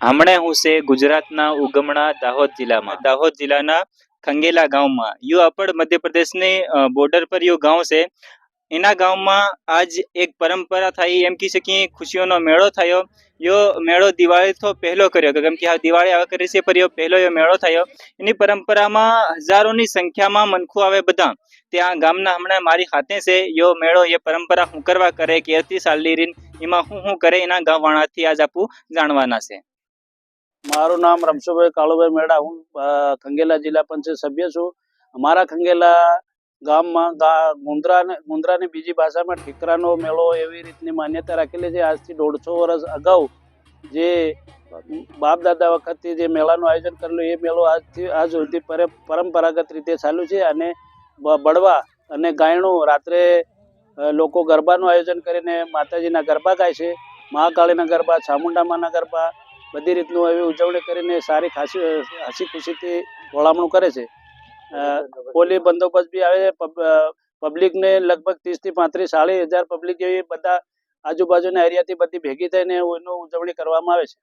હમણે હું છે ગુજરાતના ઉગમણા દાહોદ જિલ્લાના ખંગેલા ગામમાં યો આપણ મધ્યપ્રદેશની બોર્ડર પર યો ગાંવ છે. એના ગામમાં આજ એક પરંપરા થઈ એમ કી શકીએ ખુશીઓનો મેળો થયો. યો મેળો દિવાળી તો પહેલો કર્યો કેમ કે આ દિવાળી આવે કરી છે પર યો પહેલો યો મેળો થયો. એની પરંપરામાં હજારોની સંખ્યામાં મનખું આવે બધા ત્યાં ગામના હમણાં મારી હાથે છે યો મેળો એ પરંપરા હું કરવા કરે કે અતિ સાલી રીન એમાં હું કરે એના ગામ વાળાથી આજ આપું જાણવાના છે. મારું નામ રમશુભાઈ કાળુભાઈ મેડા. હું ખંગેલા જિલ્લા પંચાયત સભ્ય છું. અમારા ખંગેલા ગામમાં મુંદ્રાની બીજી ભાષામાં ઠીકરાનો મેળો એવી રીતની માન્યતા રાખેલી છે. આજથી 150 વર્ષ અગાઉ જે બાપ દાદા વખતથી જે મેળાનું આયોજન કરેલું એ મેળો આજ સુધી પરંપરાગત રીતે ચાલુ છે. અને બળવા અને ગાયણું રાત્રે લોકો ગરબાનું આયોજન કરીને માતાજીના ગરબા ગાય છે. મહાકાળીના ગરબા, ચામુંડામાના ગરબા, બધી રીતનું એવી ઉજવણી કરીને સારી ખાસી હસી ખુશીથી વળામણું કરે છે. પોલીસ બંદોબસ્ત બી આવે છે. પબ્લિકને લગભગ 30 થી 35 40,000 પબ્લિક જેવી બધા આજુબાજુના એરિયાથી બધી ભેગી થઈને એનું ઉજવણી કરવામાં આવે છે.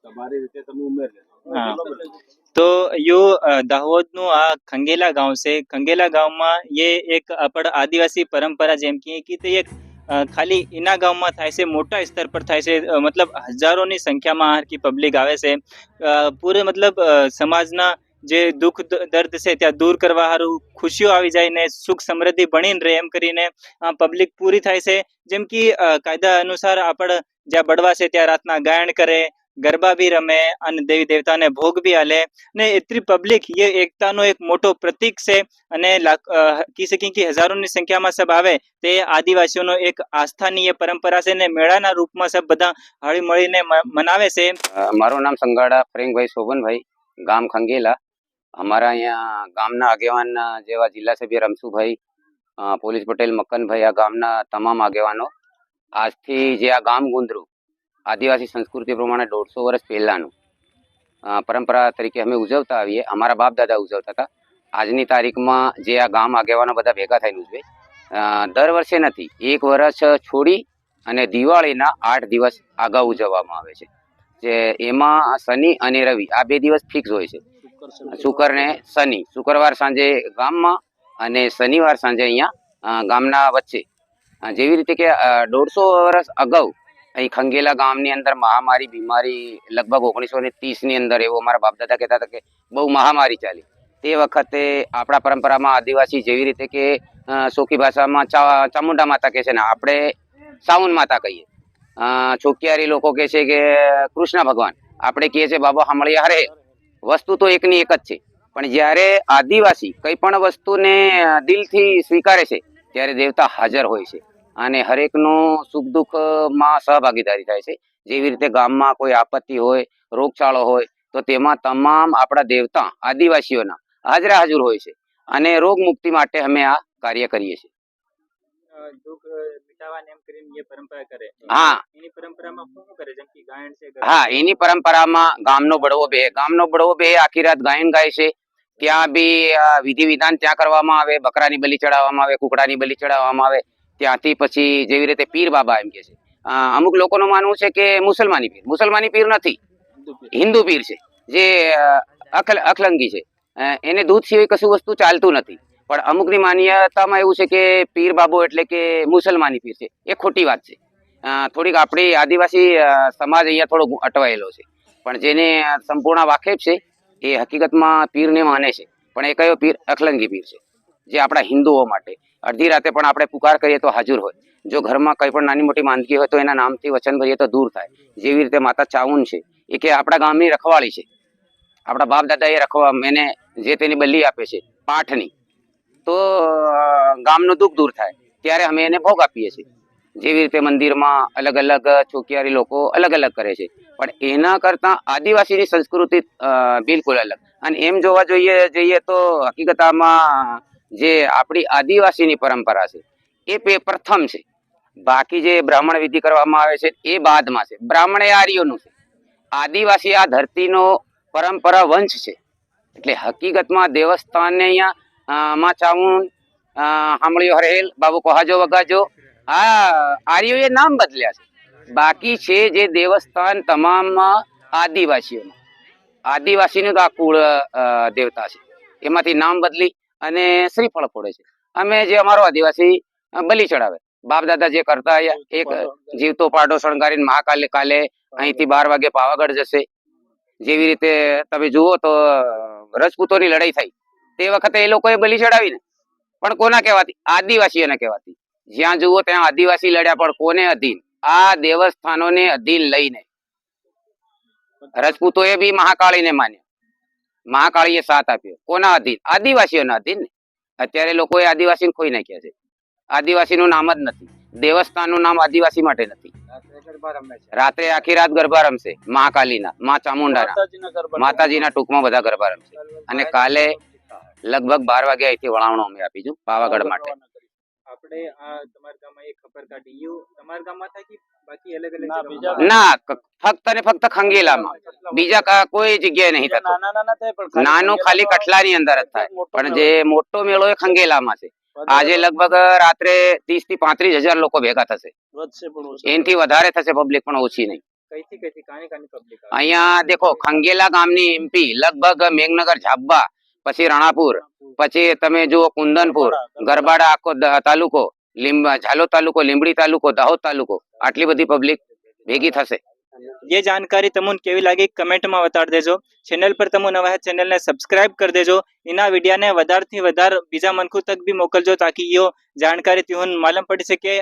તમારી રીતે તમે ઉમેર તો યો દાહોદનું આ ખંગેલા ગાંવ છે. ખંગેલા ગામમાં ये एक આપણ આદિવાસી પરંપરા જેમ કે તે એક ખાલી એના ગામમાં થાય છે, મોટા સ્તર પર થાય છે. મતલબ હજારોની સંખ્યામાં આખી પબ્લિક આવે છે. પૂરે મતલબ સમાજના જે દુઃખ દર્દ છે ત્યાં દૂર કરવા હારું ખુશીઓ આવી જાય ને સુખ સમૃદ્ધિ બનીને રહે એમ કરીને પબ્લિક પૂરી થાય છે. જેમ કે કાયદા અનુસાર આપણે જ્યાં બળવા છે ત્યાં રાતના ગાયન કરે, ગરબા બી રમે અને દેવી દેવતાને ભોગ બી હાલે ને એટલી પબ્લિક એ એકતાનો એક મોટો પ્રતીક છે. અને કી શકીએ કે હજારોની સંખ્યામાં સબ આવે તે આદિવાસીઓનો એક આસ્થાની એ પરંપરા છે ને મેળાના રૂપમાં સબ બધા હળી મળીને મનાવે છે. મારું નામ સંગાડા પ્રેમભાઈ શોભનભાઈ, ગામ ખંગેલા. અમારા અહીંયા ગામના આગેવાન જેવા જિલ્લા સભ્ય રમસુભાઈ, પોલીસ પટેલ મક્કનભાઈ, આ ગામના તમામ આગેવાનો આજથી જે આ ગામ ગુંદરું આદિવાસી સંસ્કૃતિ પ્રમાણે 150 વર્ષ પહેલાનું પરંપરા તરીકે અમે ઉજવતા આવીએ. અમારા બાપ દાદા ઉજવતા હતા. આજની તારીખમાં જે આ ગામ આગેવાનો બધા ભેગા થઈને ઉજવે. દર વર્ષે નથી, એક વર્ષ છોડી અને દિવાળીના 8 દિવસ અગાઉ ઉજવવામાં આવે છે. જે એમાં શનિ અને રવિ આ 2 દિવસ ફિક્સ હોય છે. શુક્ર ને શનિ, શુક્રવાર સાંજે ગામમાં અને શનિવાર સાંજે અહીંયા ગામના વચ્ચે. જેવી રીતે કે 150 વર્ષ અગાઉ અહીં ખંગેલા ગામની અંદર મહામારી બીમારી લગભગ 1930 ની અંદર એવો અમારા બાપ દાદા કહેતા હતા કે બહુ મહામારી ચાલી. તે વખતે આપણા પરંપરામાં આદિવાસી જેવી રીતે કે સોખી ભાષામાં ચામુંડા માતા કહે છે ને આપણે સાઉન માતા કહીએ. ચોકિયારી લોકો કહે છે કે કૃષ્ણ ભગવાન, આપણે કહીએ છીએ બાબા સાંભળ્યા હરે. વસ્તુ તો એકની એક જ છે, પણ જ્યારે આદિવાસી કઈ પણ વસ્તુને દિલથી સ્વીકારે છે ત્યારે દેવતા હાજર હોય છે અને હરેકનું સુખ દુઃખમાં સહભાગીદારી થાય છે. જેવી રીતે ગામમાં કોઈ આપત્તિ હોય, રોગચાળો હોય તો તેમાં તમામ આપણા દેવતા આદિવાસીઓના હાજર હોય છે અને રોગ મુક્તિ માટે અમે આ કાર્ય કરીએ છીએ. હા, એની પરંપરામાં ગામનો બળવો બે આખી રાત ગાયન ગાય છે. ત્યાં બી વિધિ વિધાન ત્યાં કરવામાં આવે. બકરાની બલિ ચડાવવામાં આવે, કુકડાની બલિ ચડાવવામાં આવે. ત્યાંથી પછી જેવી રીતે પીર બાબા એમ કે છે. અમુક લોકોનું માનવું છે કે મુસલમાની પીર નથી, હિન્દુ પીર છે જે અખલંગી છે. એને દૂધ સિવાય કશું વસ્તુ ચાલતું નથી. પણ અમુકની માન્યતામાં એવું છે કે પીર બાબો એટલે કે મુસલમાની પીર છે. એ ખોટી વાત છે. થોડીક આપણી આદિવાસી સમાજ અહીંયા થોડો અટવાયેલો છે. પણ જેને સંપૂર્ણ વાકેફ છે એ હકીકતમાં પીરને માને છે. પણ એ કયો પીર? અખલંગી પીર છે, જે આપણા હિન્દુઓ માટે અડધી રાતે પણ આપણે પુકાર કરીએ તો હાજર હોય. જો ઘરમાં કઈ પણ નાની મોટી માંદગી હોય તો એના નામથી વચન ભરીએ તો દૂર થાય. જેવી રીતે માતા ચાઉન છે, એ કે આપણા ગામની રખવાળી છે. આપણા બાપ દાદા એ એને જે તેની બલી આપે છે પાઠની, તો ગામનું દુઃખ દૂર થાય ત્યારે અમે એને ભોગ આપીએ છીએ. જેવી રીતે મંદિરમાં અલગ અલગ ચોકિયારી લોકો અલગ અલગ કરે છે, પણ એના કરતા આદિવાસીની સંસ્કૃતિ બિલકુલ અલગ. અને એમ જોવા જઈએ તો હકીકતમાં જે આપણી આદિવાસીની પરંપરા છે એ પ્રથમ છે. બાકી જે બ્રાહ્મણ વિધિ કરવામાં આવે છે એ બાદમાં છે. બ્રાહ્મણ એ આર્યોનું છે, આદિવાસી આ ધરતીનો પરંપરા વંશ છે. એટલે હકીકતમાં દેવસ્થાનને અહીંયા માં ચામુંડ, સાંભળ્યો હરેલ, બાબુ કોહાજો વગાજો, આ આર્યોએ નામ બદલ્યા છે. બાકી છે જે દેવસ્થાન તમામ આદિવાસીઓનું, આદિવાસીનું તો આ કુળ દેવતા છે, એમાંથી નામ બદલી અને શ્રીફળ ફોડે છે. અમે જે અમારો આદિવાસી બલી ચડાવે, બાપ દાદા જે કરતા આયા, એક જીવતો પાડો શણગારીને મહાકાલે કાલે અહીંથી 12 વાગે પાવાગઢ જશે. જેવી રીતે તમે જુઓ તો રજપૂતોની લડાઈ થઈ તે વખતે એ લોકોએ બલી ચડાવી ને, પણ કોના કહેવાતી? આદિવાસીઓને કહેવાતી. જ્યાં જુઓ ત્યાં આદિવાસી લડ્યા, પણ કોને અધીન? આ દેવસ્થાનોને અધીન લઈને. રજપૂતોએ બી મહાકાળીને માન્યા, મહાકાળીએ સાથ આપ્યો. કોના અધીન? આદિવાસીઓના અધીન ને. અત્યારે લોકોએ આદિવાસીને ખોઈ નાખ્યા છે. આદિવાસીનું નામ જ નથી, દેવસ્થાનનું નામ આદિવાસી માટે નથી. રાત્રે આખી રાત ગરબા રમશે મહાકાલીના, મા ચામુંડાના, માતાજીના ટૂંકમાં બધા ગરબા રમશે. અને કાલે લગભગ 12 વાગે અહીંથી વળાવણો અમે આપીશું પાવાગઢ માટે. આપણે આ તમારા ગામમાં એક ખબર કાઢી, યો તમારા ગામમાં થાય કે બાકી અલગ અલગ જગ્યામાં? ના, ફક્ત ને ફક્ત ખંગેલામાં, બીજા કોઈ જગ્યાએ નહીં થતું. નાનું ખાલી કઠલાની અંદર જ થાય, પણ જે મોટો મેળો એ ખંગેલામાં છે. આજે લગભગ રાત્રે 30 થી 35,000 લોકો ભેગા થશે. એનાથી વધારે થશે, પબ્લિક પણ ઓછી નહીં. કઈથી કાની પબ્લિક અહીંયા દેખો, ખંગેલા ગામની એમપી લગભગ મેઘનગર, ઝાબા, પછી રણાપુર, પછી તમે જુઓ કુંદનપુર, ગરબાડા આખો તાલુકો, ઝાલોદ તાલુકો, લીંબડી તાલુકો, દાહોદ તાલુકો, આટલી બધી પબ્લિક ભેગી થશે. ये जानकारी तमुन केवी लागी कमेंट में बता देजो। चैनल पर तमु नवा है, चैनल ने सब्सक्राइब कर देजो। इना वीडियो ने वधार थी वधार बीजा मनखु तक भी मोकलजो, ताकि यो जानकारी तुहन मालूम पड़ी सके।